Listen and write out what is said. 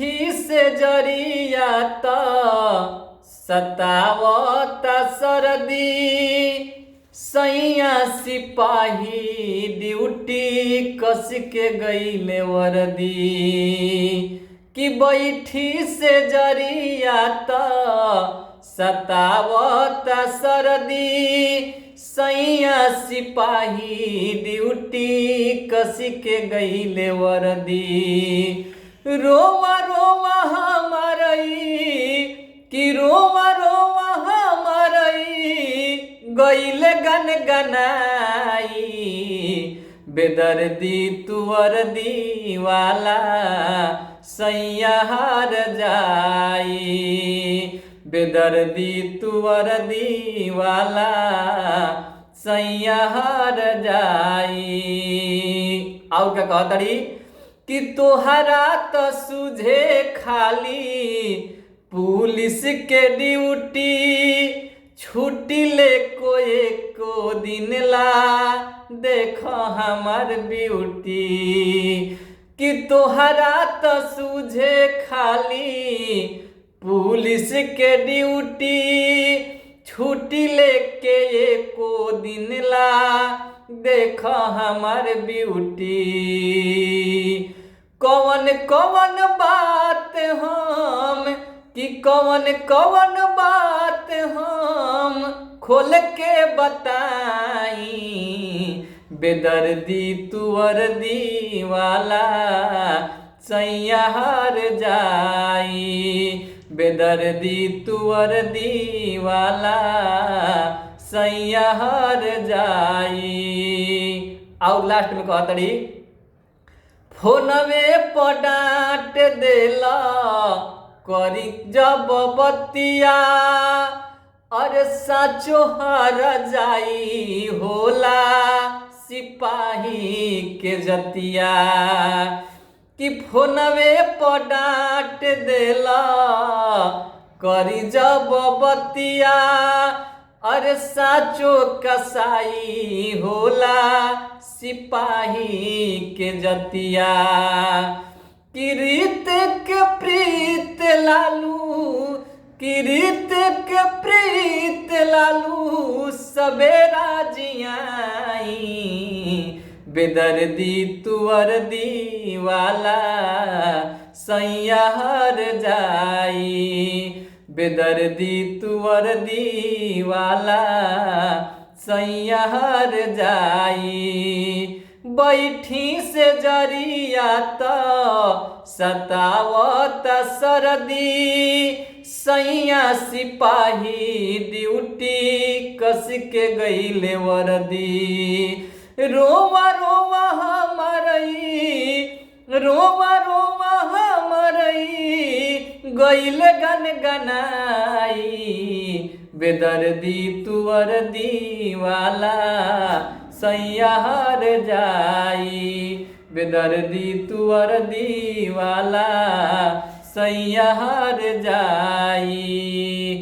बैठी से जरिया त सतावत सरदी सैया सिपाही ड्यूटी कस के गईले वर्दी कि बैठी से जरिया त सतावत सरदी सैया सिपाही ड्यूटी कस के गईले वर्दी रोवा रोवा हमारई कि रोवा रोवा हमारई गईले गन गनाई बेदर्दी तुअर्दी वाला सैया हार जाई बेदर्दी तुअर्दी वाला सैया हार जाई। और क्या कहतड़ी कि तोहरा तो सुझे खाली पुलिस के ड्यूटी छुट्टी ले को दिन ला देखो हमार ब्यूटी कि तोहरा तो सुझे खाली पुलिस के ड्यूटी छुट्टी लेके एको दिन ला देखो हमार ब्यूटी कौन कौन बात हम कि कौन कौन बात हम खोल के बताई बेदर्दी तुअर्दी वाला सैया हार जाई बेदर्दी तुअर्दी वाला सैया हार जाई। और लास्ट में कहतड़ी फोनवे पर डांट देला करी जब बतिया अरे साचो हार जाई होला सिपाही के जतिया कि फोनवे पर डांट देला करी जब बतिया अरे साचो कसाई होला सिपाही के जतिया कि रीत के प्रीत लालू कि रीत के प्रीत लालू सवेरा जियाई बेदर्दी तुअर्दी वाला सैया हार जाई बेदर्दी तुअर्दी वाला सैया हार जाई बैठी से जरिया त सतावत सरदी सैया सिपाही ड्यूटी कस के गईले वर्दी रोवा रोवा हमारई रोवा रोवा हमारई गईले गन गनाई बेदर्दी तुअर्दी वाला सैया हार जाई बेदर्दी तुअर्दी वाला सैया हार जाई।